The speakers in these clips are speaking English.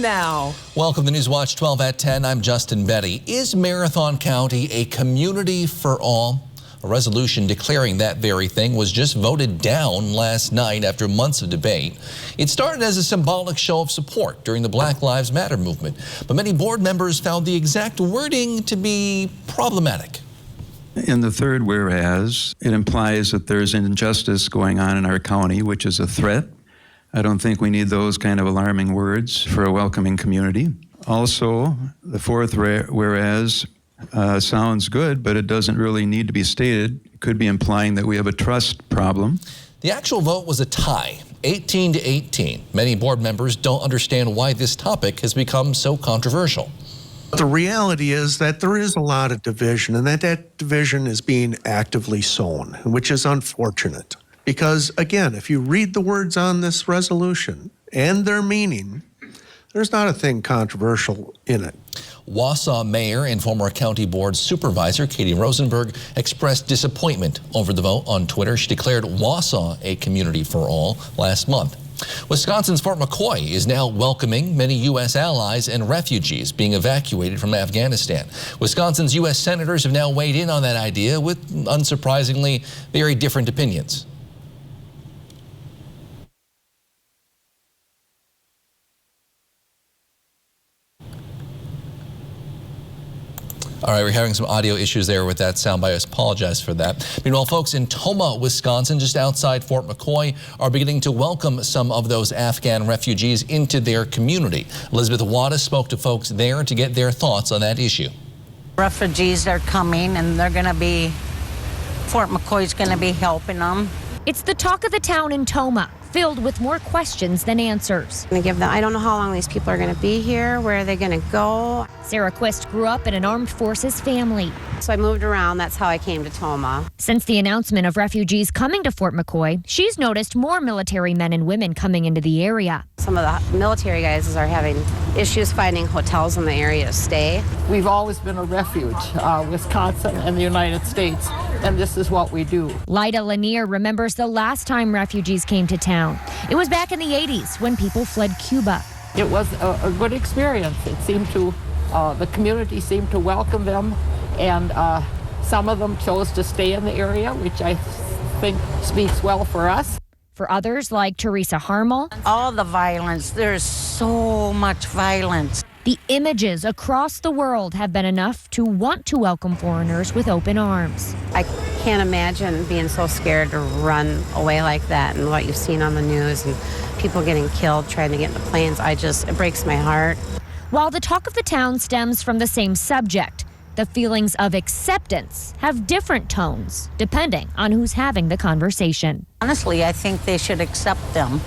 Now. Welcome to Newswatch 12 at 10. I'm Justin Betty. Is Marathon County a community for all? A resolution declaring that very thing was just voted down last night after months of debate. It started as a symbolic show of support during the Black Lives Matter movement, but many board members found the exact wording to be problematic. In the third whereas, it implies that there's injustice going on in our county, which is a threat. I don't think we need those kind of alarming words for a welcoming community. Also, the fourth whereas sounds good, but it doesn't really need to be stated. It could be implying that we have a trust problem. The actual vote was a tie, 18 to 18. Many board members don't understand why this topic has become so controversial. The reality is that there is a lot of division, and that division is being actively sown, which is unfortunate. Because, again, if you read the words on this resolution and their meaning, there's not a thing controversial in it. Wausau Mayor and former County Board Supervisor Katie Rosenberg expressed disappointment over the vote on Twitter. She declared Wausau a community for all last month. Wisconsin's Fort McCoy is now welcoming many U.S. allies and refugees being evacuated from Afghanistan. Wisconsin's U.S. senators have now weighed in on that idea with, unsurprisingly, very different opinions. All right, we're having some audio issues there with that sound bite. I apologize for that. Meanwhile, folks in Tomah, Wisconsin, just outside Fort McCoy, are beginning to welcome some of those Afghan refugees into their community. Elizabeth Wada spoke to folks there to get their thoughts on that issue. Refugees are coming, and they're going to be, Fort McCoy's going to be helping them. It's the talk of the town in Tomah, filled with more questions than answers. I don't know how long these people are going to be here. Where are they going to go? Sarah Quist grew up in an armed forces family. So I moved around. That's how I came to Tomah. Since the announcement of refugees coming to Fort McCoy, she's noticed more military men and women coming into the area. Some of the military guys are having issues finding hotels in the area to stay. We've always been a refuge, Wisconsin and the United States, and this is what we do. Lyda Lanier remembers the last time refugees came to town. It was back in the 80s when people fled Cuba. It was a good experience. It seemed to, the community seemed to welcome them, and some of them chose to stay in the area, which I think speaks well for us. For others, like Teresa Harmel, All the violence, there's so much violence. the images across the world have been enough to want to welcome foreigners with open arms. I can't imagine being so scared to run away like that, and what you've seen on the news and people getting killed trying to get into planes. It breaks my heart. While the talk of the town stems from the same subject, the feelings of acceptance have different tones depending on who's having the conversation. Honestly, I think they should accept them.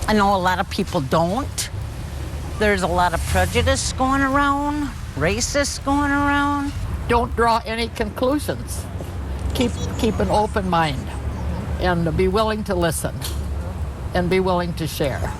I know a lot of people don't. There's a lot of prejudice going around, racists going around. Don't draw any conclusions. Keep an open mind and be willing to listen and be willing to share.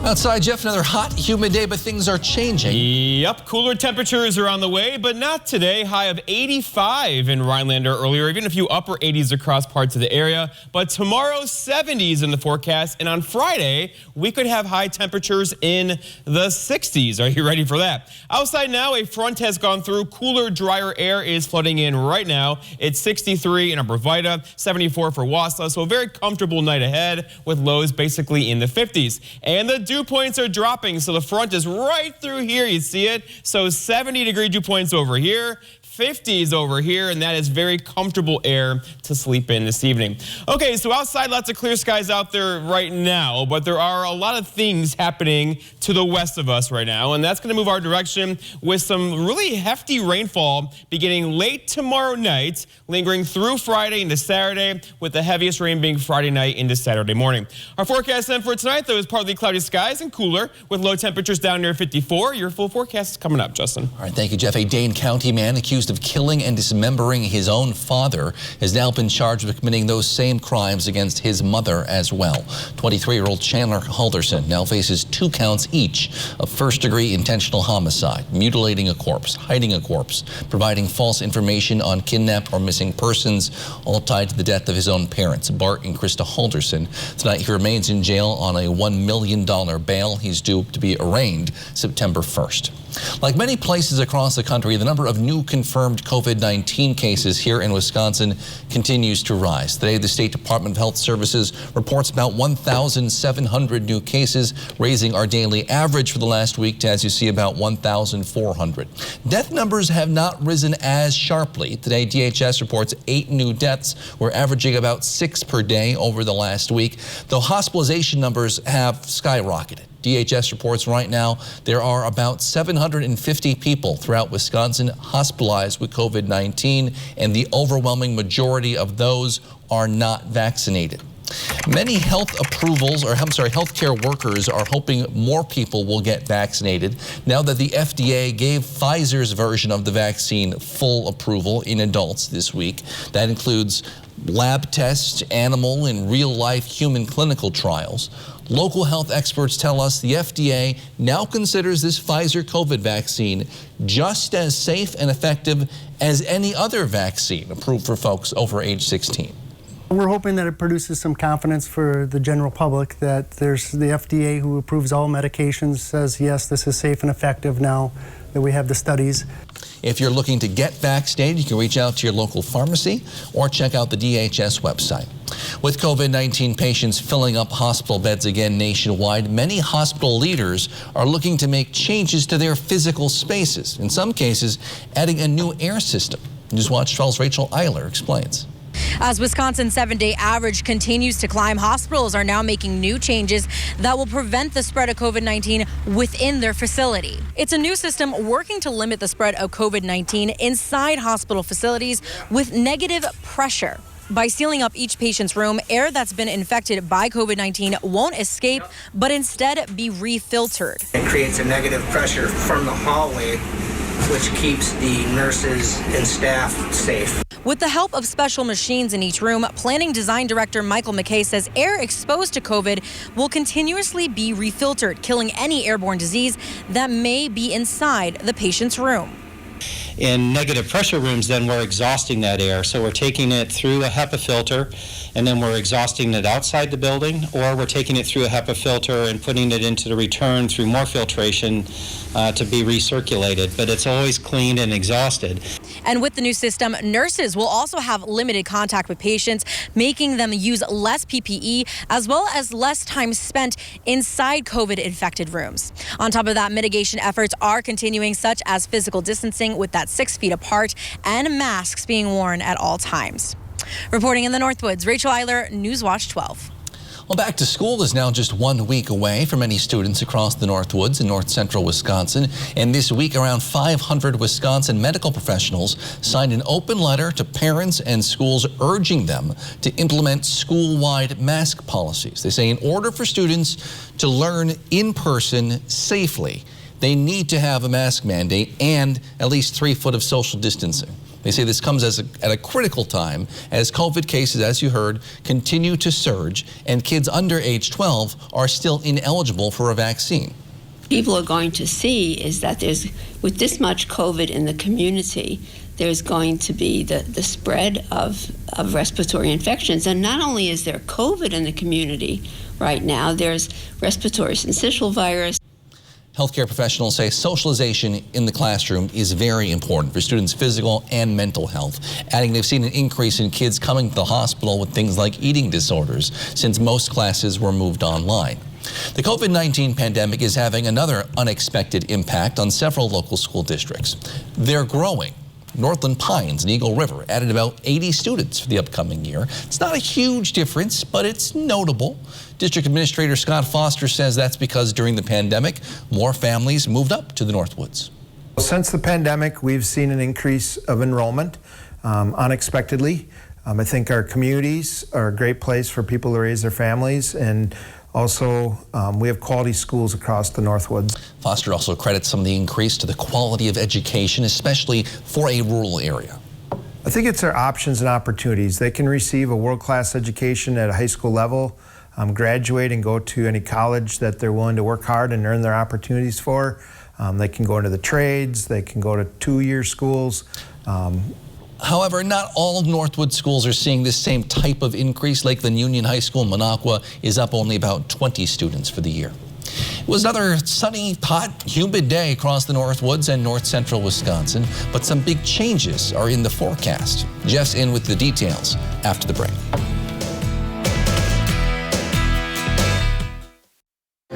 Outside, Jeff, another hot, humid day, but things are changing. Yep, cooler temperatures are on the way, but not today. High of 85 in Rhinelander earlier, even a few upper 80s across parts of the area. But tomorrow, 70s in the forecast, and on Friday, we could have high temperatures in the 60s. Are you ready for that? Outside now, a front has gone through. Cooler, drier air is flooding in right now. It's 63 in Upper Vida, 74 for Wausau, so a very comfortable night ahead with lows basically in the 50s. And the dew points are dropping, so the front is right through here. You see it? So 70-degree dew points over here, 50s over here, and that is very comfortable air to sleep in this evening. Okay, so outside, lots of clear skies out there right now, but there are a lot of things happening to the west of us right now, and that's going to move our direction with some really hefty rainfall beginning late tomorrow night, lingering through Friday into Saturday, with the heaviest rain being Friday night into Saturday morning. Our forecast then for tonight, though, is partly cloudy skies and cooler, with low temperatures down near 54. Your full forecast is coming up, Justin. All right, thank you, Jeff. A Dane County man accused accused of killing and dismembering his own father, has now been charged with committing those same crimes against his mother as well. 23-year-old Chandler Halderson now faces 2 counts each of first-degree intentional homicide, mutilating a corpse, hiding a corpse, providing false information on kidnapped or missing persons, all tied to the death of his own parents, Bart and Krista Halderson. Tonight, he remains in jail on a $1 million bail. He's due to be arraigned September 1st. Like many places across the country, the number of new confirmed COVID-19 cases here in Wisconsin continues to rise. Today, the State Department of Health Services reports about 1,700 new cases, raising our daily average for the last week to, as you see, about 1,400. Death numbers have not risen as sharply. Today, DHS reports 8 new deaths. We're averaging about 6 per day over the last week, though hospitalization numbers have skyrocketed. DHS reports right now there are about 750 people throughout Wisconsin hospitalized with COVID-19, and the overwhelming majority of those are not vaccinated. Many healthcare workers are hoping more people will get vaccinated now that the FDA gave Pfizer's version of the vaccine full approval in adults this week. That includes lab tests, animal and real-life human clinical trials. Local health experts tell us the FDA now considers this Pfizer COVID vaccine just as safe and effective as any other vaccine approved for folks over age 16. We're hoping that it produces some confidence for the general public that there's the FDA who approves all medications says, yes, this is safe and effective now that we have the studies. If you're looking to get vaccinated, you can reach out to your local pharmacy or check out the DHS website. With COVID-19 patients filling up hospital beds again nationwide, many hospital leaders are looking to make changes to their physical spaces, in some cases adding a new air system. Newswatch 12's Rachel Eiler explains. As Wisconsin's 7-day average continues to climb, hospitals are now making new changes that will prevent the spread of COVID-19 within their facility. It's a new system working to limit the spread of COVID-19 inside hospital facilities with negative pressure. By sealing up each patient's room, air that's been infected by COVID-19 won't escape, but instead be refiltered. It creates a negative pressure from the hallway, which keeps the nurses and staff safe. With the help of special machines in each room, Planning Design Director Michael McKay says air exposed to COVID will continuously be refiltered, killing any airborne disease that may be inside the patient's room. In negative pressure rooms, then we're exhausting that air. So we're taking it through a HEPA filter, and then we're exhausting it outside the building, or we're taking it through a HEPA filter and putting it into the return through more filtration to be recirculated. But it's always cleaned and exhausted. And with the new system, nurses will also have limited contact with patients, making them use less PPE, as well as less time spent inside COVID-infected rooms. On top of that, mitigation efforts are continuing, such as physical distancing with that 6 feet apart and masks being worn at all times. Reporting in the Northwoods, Rachel Eiler, Newswatch 12. Well, back to school is now just 1 week away for many students across the Northwoods and north central Wisconsin. And this week, around 500 Wisconsin medical professionals signed an open letter to parents and schools urging them to implement school-wide mask policies. They say in order for students to learn in person safely, they need to have a mask mandate and at least 3 feet of social distancing. They say this comes at a critical time as COVID cases, as you heard, continue to surge and kids under age 12 are still ineligible for a vaccine. People are going to see is that with this much COVID in the community, there's going to be the spread of respiratory infections. And not only is there COVID in the community right now, there's respiratory syncytial virus. Healthcare professionals say socialization in the classroom is very important for students' physical and mental health, adding they've seen an increase in kids coming to the hospital with things like eating disorders since most classes were moved online. The COVID-19 pandemic is having another unexpected impact on several local school districts. They're growing. Northland Pines and Eagle River added about 80 students for the upcoming year. It's not a huge difference, but it's notable. District Administrator Scott Foster says that's because during the pandemic, more families moved up to the Northwoods. Since the pandemic, we've seen an increase of enrollment unexpectedly. I think our communities are a great place for people to raise their families, and Also, we have quality schools across the Northwoods. Foster also credits some of the increase to the quality of education, especially for a rural area. I think it's our options and opportunities. They can receive a world-class education at a high school level, graduate and go to any college that they're willing to work hard and earn their opportunities for. They can go into the trades, they can go to two-year schools. However, not all Northwood schools are seeing this same type of increase. Lakeland Union High School in Minocqua is up only about 20 students for the year. It was another sunny, hot, humid day across the Northwoods and north central Wisconsin, but some big changes are in the forecast. Jeff's in with the details after the break.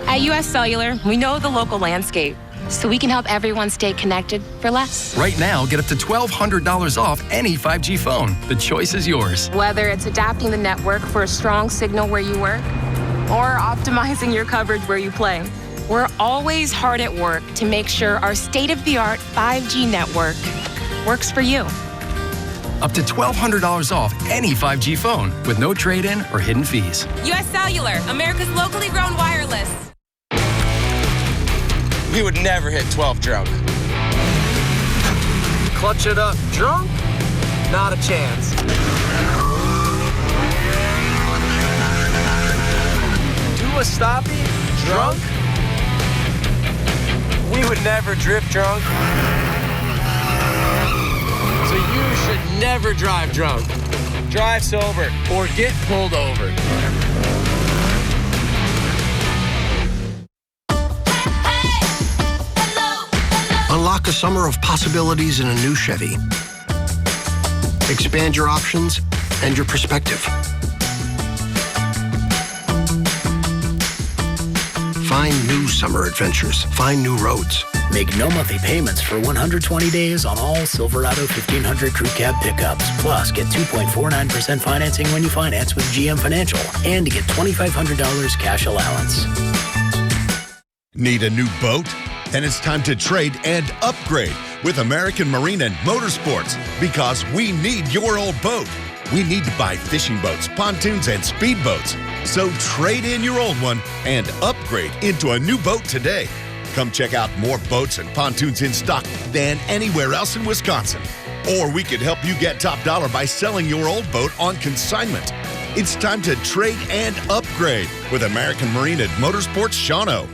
At uscellular, we know the local landscape, so we can help everyone stay connected for less. Right now, get up to $1,200 off any 5G phone. The choice is yours. Whether it's adapting the network for a strong signal where you work, or optimizing your coverage where you play, we're always hard at work to make sure our state-of-the-art 5G network works for you. Up to $1,200 off any 5G phone with no trade-in or hidden fees. uscellular, America's locally grown wireless. We would never hit 12 drunk. Clutch it up drunk? Not a chance. Do a stoppie drunk? We would never drift drunk. So you should never drive drunk. Drive sober or get pulled over. Unlock a summer of possibilities in a new Chevy. Expand your options and your perspective. Find new summer adventures. Find new roads. Make no monthly payments for 120 days on all Silverado 1500 Crew Cab pickups. Plus, get 2.49% financing when you finance with GM Financial. And get $2,500 cash allowance. Need a new boat? Then it's time to trade and upgrade with American Marine and Motorsports, because we need your old boat. We need to buy fishing boats, pontoons, and speedboats. So trade in your old one and upgrade into a new boat today. Come check out more boats and pontoons in stock than anywhere else in Wisconsin. Or we could help you get top dollar by selling your old boat on consignment. It's time to trade and upgrade with American Marine and Motorsports Shawano.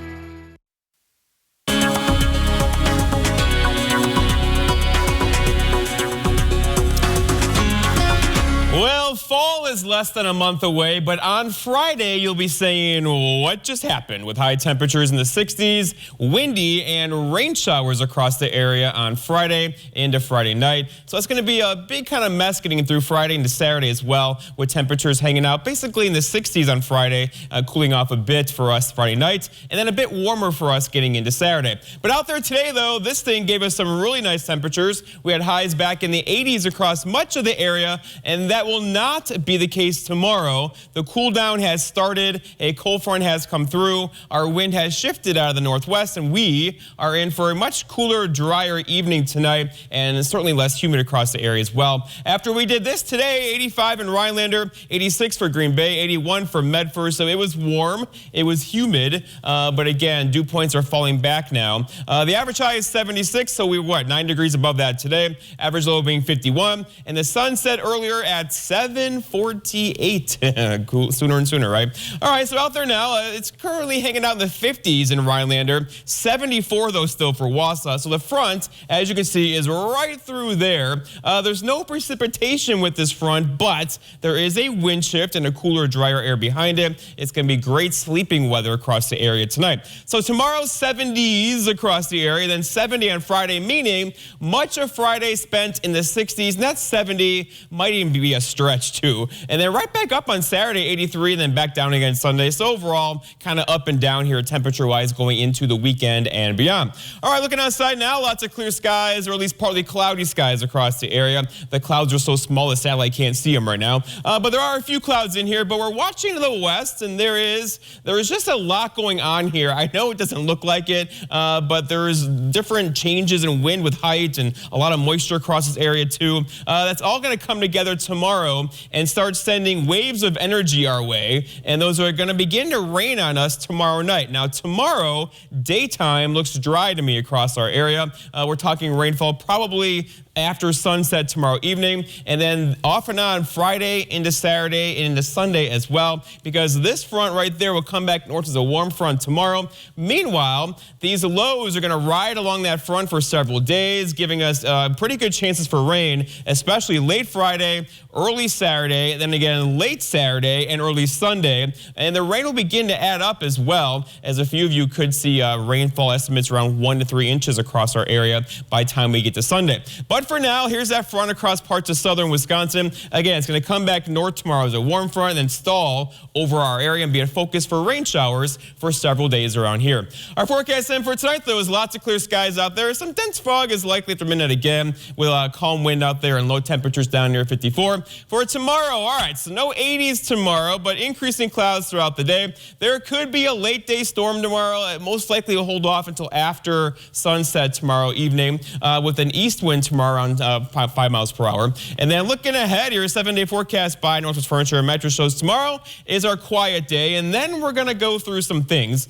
Well, fall is less than a month away, but on Friday, you'll be saying, what just happened? With high temperatures in the 60s, windy, and rain showers across the area on Friday into Friday night. So it's going to be a big kind of mess getting through Friday into Saturday as well, with temperatures hanging out basically in the 60s on Friday, cooling off a bit for us Friday night, and then a bit warmer for us getting into Saturday. But out there today, though, this thing gave us some really nice temperatures. We had highs back in the 80s across much of the area, and that will not be the case tomorrow. The cool down has started. A cold front has come through. Our wind has shifted out of the northwest, and we are in for a much cooler, drier evening tonight, and certainly less humid across the area as well. After we did this today, 85 in Rhinelander, 86 for Green Bay, 81 for Medford. So it was warm, it was humid, but again, dew points are falling back now. The average high is 76, so we were 9 degrees above that today. Average low being 51, and the sun set earlier at 7:48. Cool, sooner and sooner, right? All right, so out there now, it's currently hanging out in the 50s in Rhinelander. 74, though, still for Wausau. So the front, as you can see, is right through there. There's no precipitation with this front, but there is a wind shift and a cooler, drier air behind it. It's going to be great sleeping weather across the area tonight. So tomorrow, 70s across the area, then 70 on Friday, meaning much of Friday spent in the 60s, and that 70 might even be a stretch too. And then right back up on Saturday, 83, and then back down again Sunday. So overall, kind of up and down here temperature-wise going into the weekend and beyond. All right, looking outside now, lots of clear skies, or at least partly cloudy skies across the area. The clouds are so small the satellite can't see them right now. But there are a few clouds in here, but we're watching to the west, and there is just a lot going on here. I know it doesn't look like it, but there's different changes in wind with height and a lot of moisture across this area too. That's all going to come together tomorrow and start sending waves of energy our way, and those are going to begin to rain on us tomorrow night. Now, tomorrow, daytime looks dry to me across our area. We're talking rainfall probably after sunset tomorrow evening, and then off and on Friday into Saturday and into Sunday as well, because this front right there will come back north as a warm front tomorrow. Meanwhile, these lows are going to ride along that front for several days, giving us pretty good chances for rain, especially late Friday, early Saturday, then again late Saturday and early Sunday. And the rain will begin to add up as well, as a few of you could see rainfall estimates around 1 to 3 inches across our area by the time we get to Sunday. But for now, here's that front across parts of southern Wisconsin. Again, it's going to come back north tomorrow as a warm front and then stall over our area and be a focus for rain showers for several days around here. Our forecast then for tonight, though, is lots of clear skies out there. Some dense fog is likely after midnight again, with a calm wind out there and low temperatures down near 54. For tomorrow, all right, so no 80s tomorrow, but increasing clouds throughout the day. There could be a late day storm tomorrow. It most likely will hold off until after sunset tomorrow evening, with an east wind tomorrow around 5 miles per hour. And then looking ahead, your 7-day forecast by Northwest Furniture and Mattress shows tomorrow is our quiet day, and then we're going to go through some things.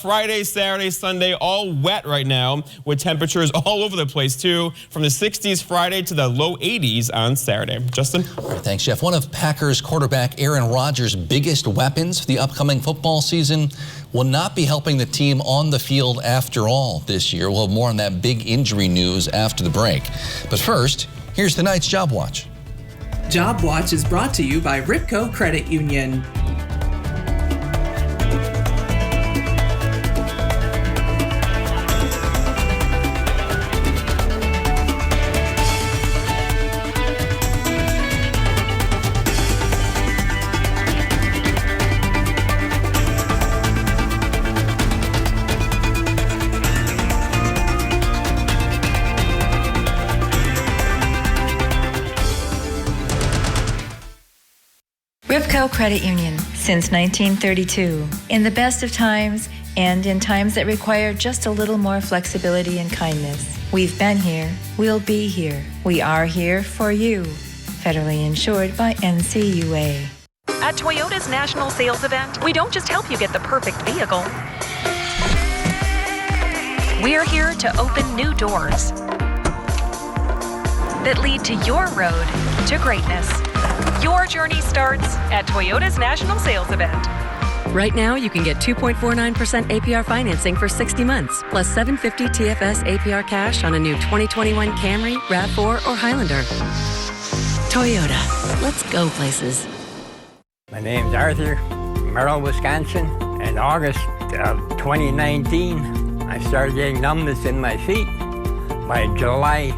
Friday, Saturday, Sunday, all wet right now, with temperatures all over the place too, from the 60s Friday to the low 80s on Saturday. Justin? All right, thanks, Jeff. One of Packers quarterback Aaron Rodgers' biggest weapons for the upcoming football season will not be helping the team on the field after all this year. We'll have more on that big injury news after the break. But first, here's tonight's Job Watch. Job Watch is brought to you by Ripco Credit Union. Ripco Credit Union, since 1932. In the best of times and in times that require just a little more flexibility and kindness. We've been here, we'll be here. We are here for you. Federally insured by NCUA. At Toyota's National Sales Event, we don't just help you get the perfect vehicle. We're here to open new doors that lead to your road to greatness. Your journey starts at Toyota's National Sales Event. Right now, you can get 2.49% APR financing for 60 months, plus $750 TFS APR cash on a new 2021 Camry, RAV4, or Highlander. Toyota, let's go places. My name's Arthur, Merrill, Wisconsin. In August of 2019, I started getting numbness in my feet. By July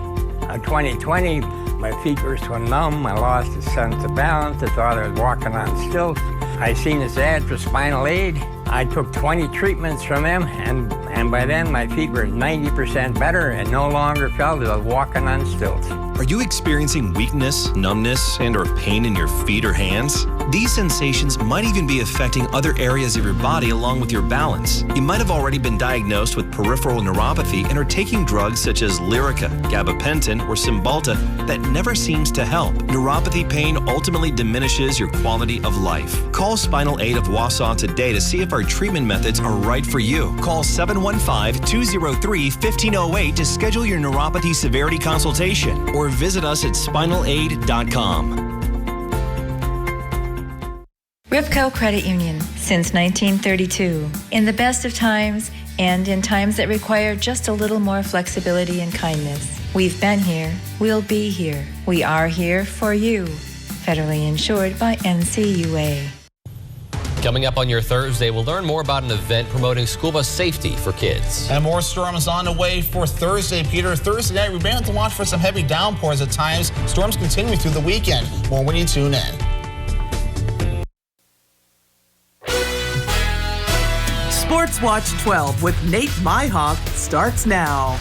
of 2020, my feet were so numb, I lost a sense of balance. I thought I was walking on stilts. I seen this ad for spinal aid. I took 20 treatments from them, and by then my feet were 90% better and no longer felt as I was walking on stilts. Are you experiencing weakness, numbness, and or pain in your feet or hands? These sensations might even be affecting other areas of your body along with your balance. You might have already been diagnosed with peripheral neuropathy and are taking drugs such as Lyrica, gabapentin, or Cymbalta that never seems to help. Neuropathy pain ultimately diminishes your quality of life. Call Spinal Aid of Wausau today to see if our treatment methods are right for you. Call 715-203-1508 to schedule your neuropathy severity consultation or visit us at spinalaid.com. Ripco Credit Union, since 1932. In the best of times and in times that require just a little more flexibility and kindness. We've been here, we'll be here. We are here for you. Federally insured by NCUA. Coming up on your Thursday, we'll learn more about an event promoting school bus safety for kids. And more storms on the way for Thursday, Peter. Thursday night, we've been able to watch for some heavy downpours at times. Storms continue through the weekend. More when you tune in. Sports Watch 12 with Nate Myhawk starts now.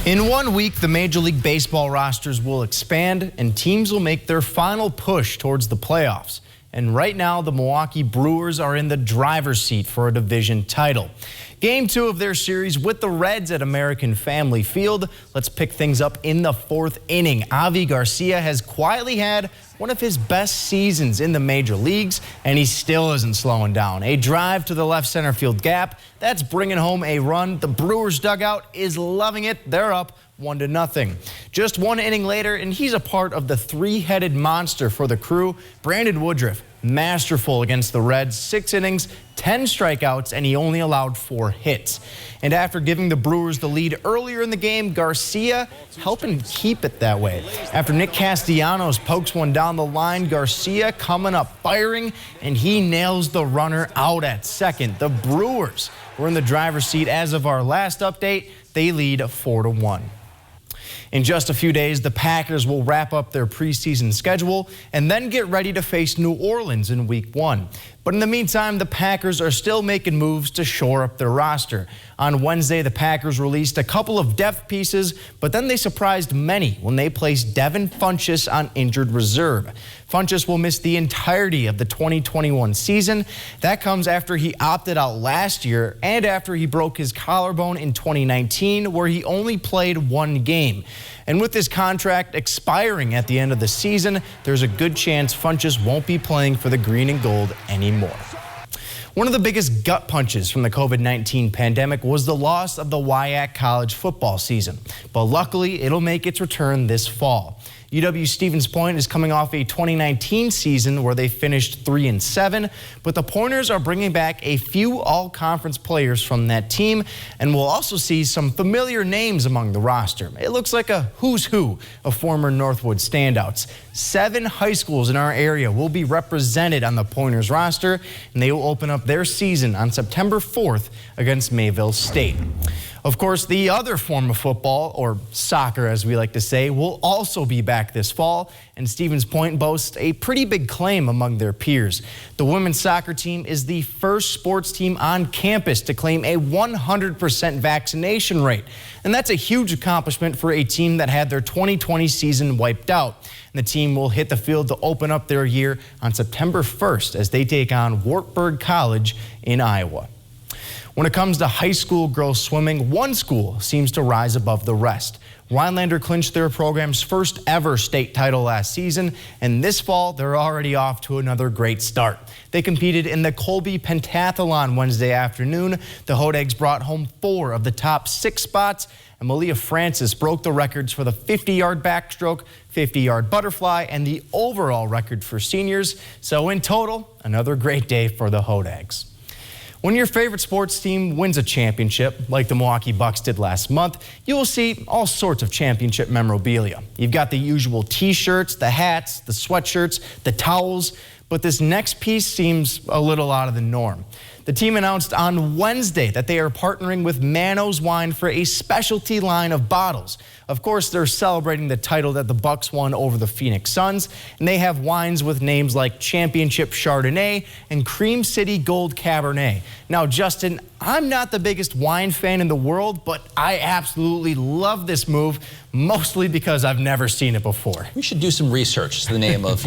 In 1 week, the Major League Baseball rosters will expand and teams will make their final push towards the playoffs. And right now, the Milwaukee Brewers are in the driver's seat for a division title. Game 2 of their series with the Reds at American Family Field. Let's pick things up in the 4th inning. Avi Garcia has quietly had one of his best seasons in the major leagues, and he still isn't slowing down. A drive to the left center field gap, that's bringing home a run. The Brewers dugout is loving it. They're up 1-0. Just one inning later, and he's a part of the three-headed monster for the Crew. Brandon Woodruff, masterful against the Reds. 6 innings, 10 strikeouts, and he only allowed 4 hits. And after giving the Brewers the lead earlier in the game, Garcia helping keep it that way. After Nick Castellanos pokes one down the line, Garcia coming up firing, and he nails the runner out at second. The Brewers were in the driver's seat as of our last update. They lead 4-1. In just a few days, the Packers will wrap up their preseason schedule and then get ready to face New Orleans in Week 1. But in the meantime, the Packers are still making moves to shore up their roster. On Wednesday, the Packers released a couple of depth pieces, but then they surprised many when they placed Devin Funchess on injured reserve. Funchess will miss the entirety of the 2021 season. That comes after he opted out last year and after he broke his collarbone in 2019, where he only played 1 game. And with his contract expiring at the end of the season, there's a good chance Funchess won't be playing for the green and gold anymore. One of the biggest gut punches from the COVID-19 pandemic was the loss of the WIAC college football season. But luckily, it'll make its return this fall. UW-Stevens Point is coming off a 2019 season where they finished 3-7, but the Pointers are bringing back a few all-conference players from that team, and we'll also see some familiar names among the roster. It looks like a who's who of former Northwood standouts. 7 high schools in our area will be represented on the Pointers roster, and they will open up their season on September 4th against Mayville State. Of course, the other form of football, or soccer as we like to say, will also be back this fall, and Stevens Point boasts a pretty big claim among their peers. The women's soccer team is the first sports team on campus to claim a 100% vaccination rate, and that's a huge accomplishment for a team that had their 2020 season wiped out. And the team will hit the field to open up their year on September 1st as they take on Wartburg College in Iowa. When it comes to high school girls swimming, one school seems to rise above the rest. Rhinelander clinched their program's first ever state title last season, and this fall they're already off to another great start. They competed in the Colby Pentathlon Wednesday afternoon. The Hodags brought home 4 of the top 6 spots, and Malia Francis broke the records for the 50-yard backstroke, 50-yard butterfly, and the overall record for seniors. So in total, another great day for the Hodags. When your favorite sports team wins a championship, like the Milwaukee Bucks did last month, you will see all sorts of championship memorabilia. You've got the usual t-shirts, the hats, the sweatshirts, the towels, but this next piece seems a little out of the norm. The team announced on Wednesday that they are partnering with Mano's Wine for a specialty line of bottles. Of course, they're celebrating the title that the Bucks won over the Phoenix Suns, and they have wines with names like Championship Chardonnay and Cream City Gold Cabernet. Now, Justin, I'm not the biggest wine fan in the world, but I absolutely love this move, mostly because I've never seen it before. We should do some research. It's the name of,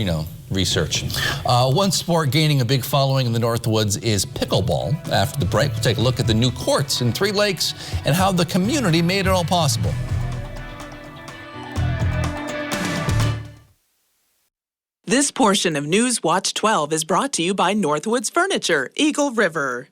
research. One sport gaining a big following in the Northwoods is pickleball. After the break, we'll take a look at the new courts in 3 Lakes and how the community made it all possible. This portion of News Watch 12 is brought to you by Northwoods Furniture, Eagle River.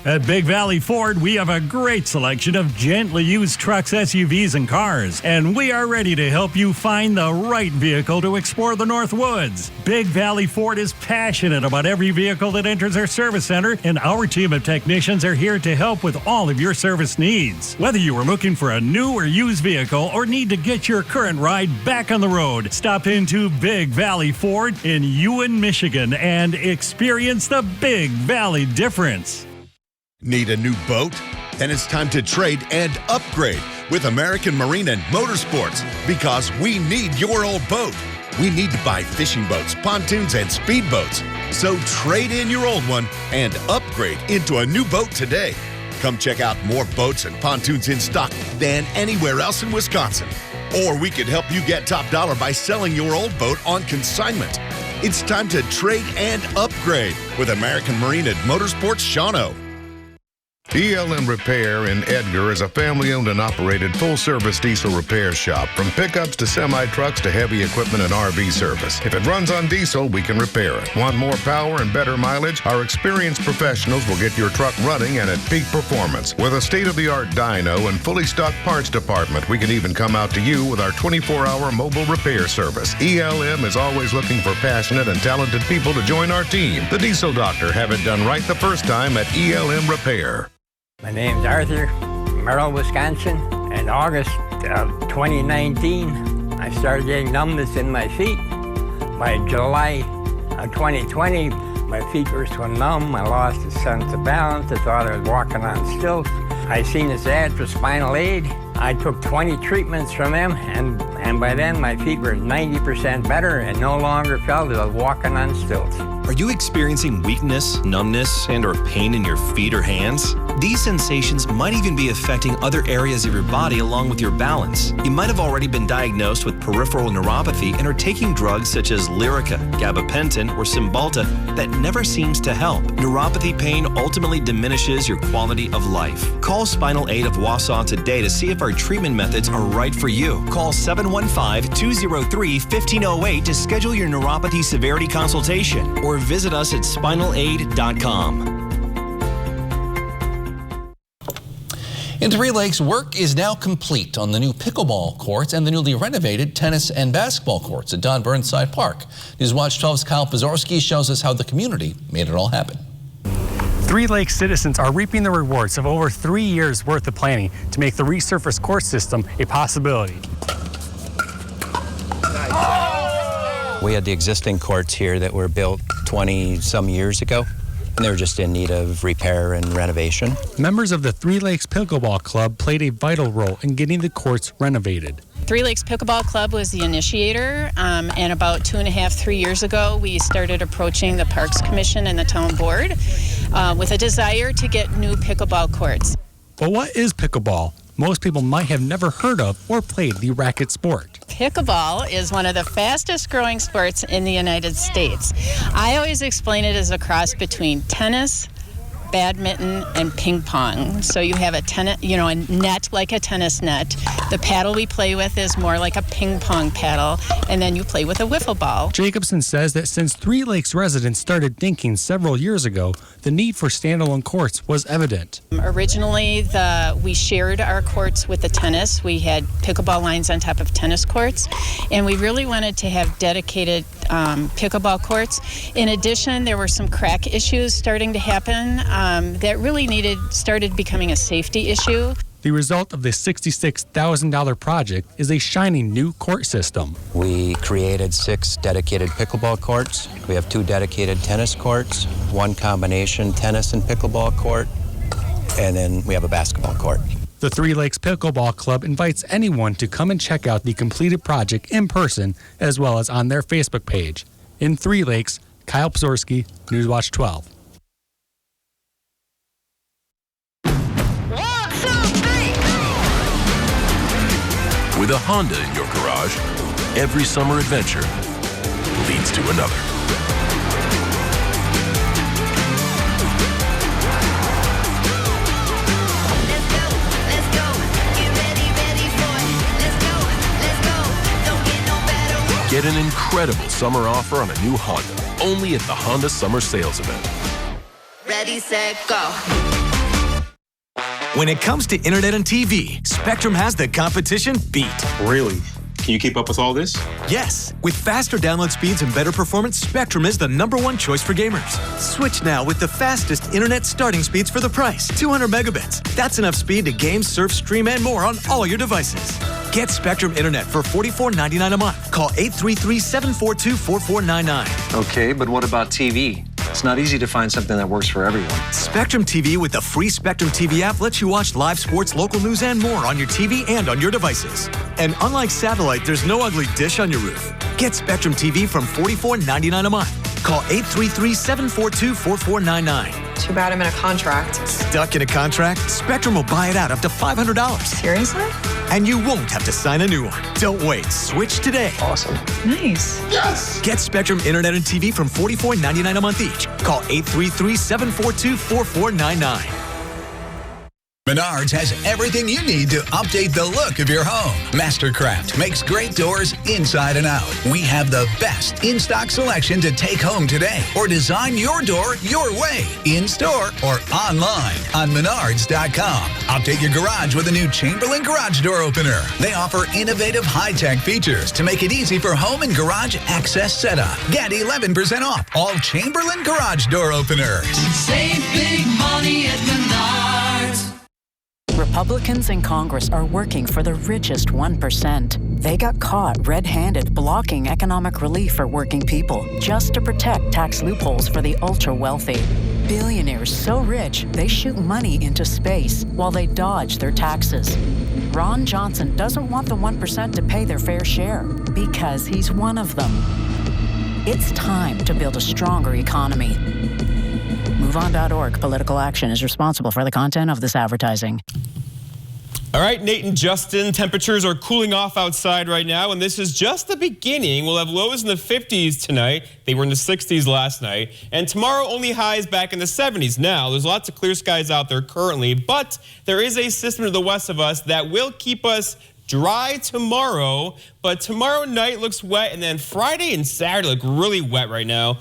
At Big Valley Ford, we have a great selection of gently used trucks, SUVs, and cars, and we are ready to help you find the right vehicle to explore the Northwoods. Big Valley Ford is passionate about every vehicle that enters our service center, and our team of technicians are here to help with all of your service needs. Whether you are looking for a new or used vehicle or need to get your current ride back on the road, stop into Big Valley Ford in Ewan, Michigan, and experience the Big Valley difference. Need a new boat? Then it's time to trade and upgrade with American Marine and Motorsports, because we need your old boat. We need to buy fishing boats, pontoons, and speedboats. So trade in your old one and upgrade into a new boat today. Come check out more boats and pontoons in stock than anywhere else in Wisconsin. Or we could help you get top dollar by selling your old boat on consignment. It's time to trade and upgrade with American Marine and Motorsports Shawano. ELM Repair in Edgar is a family-owned and operated full-service diesel repair shop. From pickups to semi-trucks to heavy equipment and RV service. If it runs on diesel, we can repair it. Want more power and better mileage? Our experienced professionals will get your truck running and at peak performance. With a state-of-the-art dyno and fully stocked parts department, we can even come out to you with our 24-hour mobile repair service. ELM is always looking for passionate and talented people to join our team. The Diesel Doctor. Have it done right the first time at ELM Repair. My name's Arthur, Merrill, Wisconsin. In August of 2019, I started getting numbness in my feet. By July of 2020, my feet were so numb, I lost a sense of balance. I thought I was walking on stilts. I seen this ad for spinal aid. I took 20 treatments from them, and by then my feet were 90% better and no longer felt as I was walking on stilts. Are you experiencing weakness, numbness, and or pain in your feet or hands? These sensations might even be affecting other areas of your body along with your balance. You might have already been diagnosed with peripheral neuropathy and are taking drugs such as Lyrica, gabapentin, or Cymbalta that never seems to help. Neuropathy pain ultimately diminishes your quality of life. Call Spinal Aid of Wausau today to see if our treatment methods are right for you. Call 715-203-1508 to schedule your neuropathy severity consultation or visit us at spinalaid.com. In Three Lakes, work is now complete on the new pickleball courts and the newly renovated tennis and basketball courts at Don Burnside Park. Newswatch 12's Kyle Pozorski shows us how the community made it all happen. Three Lakes citizens are reaping the rewards of over 3 years' worth of planning to make the resurfaced court system a possibility. We had the existing courts here that were built 20-some years ago, and they were just in need of repair and renovation. Members of the Three Lakes Pickleball Club played a vital role in getting the courts renovated. Three Lakes Pickleball Club was the initiator, and about 2.5, 3 years ago, we started approaching the Parks Commission and the town board with a desire to get new pickleball courts. But what is pickleball? Most people might have never heard of or played the racket sport. Pickleball is one of the fastest growing sports in the United States. I always explain it as a cross between tennis, badminton, and ping pong. So you have a net like a tennis net. The paddle we play with is more like a ping pong paddle, and then you play with a wiffle ball. Jacobson says that since Three Lakes residents started thinking several years ago, the need for standalone courts was evident. Originally, we shared our courts with the tennis. We had pickleball lines on top of tennis courts, and we really wanted to have dedicated pickleball courts. In addition, there were some crack issues starting to happen that really started becoming a safety issue. The result of this $66,000 project is a shiny new court system. We created 6 dedicated pickleball courts. We have 2 dedicated tennis courts, 1 combination tennis and pickleball court, and then we have a basketball court. The Three Lakes Pickleball Club invites anyone to come and check out the completed project in person as well as on their Facebook page. In Three Lakes, Kyle Pozorski, Newswatch 12. With a Honda in your garage, every summer adventure leads to another. Get an incredible summer offer on a new Honda, only at the Honda Summer Sales Event. Ready, set, go. When it comes to internet and TV, Spectrum has the competition beat. Really? Can you keep up with all this? Yes. With faster download speeds and better performance, Spectrum is the #1 choice for gamers. Switch now with the fastest internet starting speeds for the price. 200 megabits. That's enough speed to game, surf, stream, and more on all your devices. Get Spectrum Internet for $44.99 a month. Call 833-742-4499. Okay, but what about TV? It's not easy to find something that works for everyone. Spectrum TV with the free Spectrum TV app lets you watch live sports, local news, and more on your TV and on your devices. And unlike satellite, there's no ugly dish on your roof. Get Spectrum TV from $44.99 a month. Call 833-742-4499. Too bad I'm in a contract. Stuck in a contract? Spectrum will buy it out up to $500. Seriously? And you won't have to sign a new one. Don't wait. Switch today. Awesome. Nice. Yes! Get Spectrum Internet and TV from $44.99 a month each. Call 833-742-4499. Menards has everything you need to update the look of your home. Mastercraft makes great doors inside and out. We have the best in-stock selection to take home today, or design your door your way, in-store or online on Menards.com. Update your garage with a new Chamberlain garage door opener. They offer innovative high-tech features to make it easy for home and garage access setup. Get 11% off all Chamberlain garage door openers. Save big money at Menards. Republicans in Congress are working for the richest 1%. They got caught red-handed blocking economic relief for working people just to protect tax loopholes for the ultra-wealthy. Billionaires so rich, they shoot money into space while they dodge their taxes. Ron Johnson doesn't want the 1% to pay their fair share because he's one of them. It's time to build a stronger economy. MoveOn.org. Political action is responsible for the content of this advertising. All right, Nate and Justin, temperatures are cooling off outside right now, and this is just the beginning. We'll have lows in the 50s tonight. They were in the 60s last night. And tomorrow, only highs back in the 70s. Now, there's lots of clear skies out there currently, but there is a system to the west of us that will keep us dry tomorrow, but tomorrow night looks wet, and then Friday and Saturday look really wet right now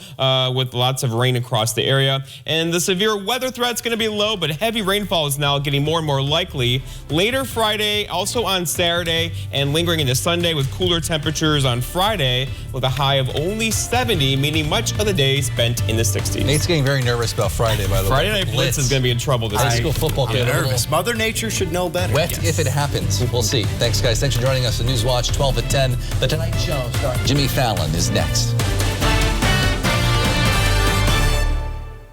with lots of rain across the area. And the severe weather threat's going to be low, but heavy rainfall is now getting more and more likely. Later Friday, also on Saturday, and lingering into Sunday with cooler temperatures on Friday with a high of only 70, meaning much of the day spent in the 60s. Nate's getting very nervous about Friday, by the way. Friday Night Blitz is going to be in trouble this High week. school football I'm nervous. Mother Nature should know better. Wet if it happens. We'll see. Thanks, guys. Thanks for joining us on Newswatch 12 at 10. The Tonight Show starring Jimmy Fallon is next.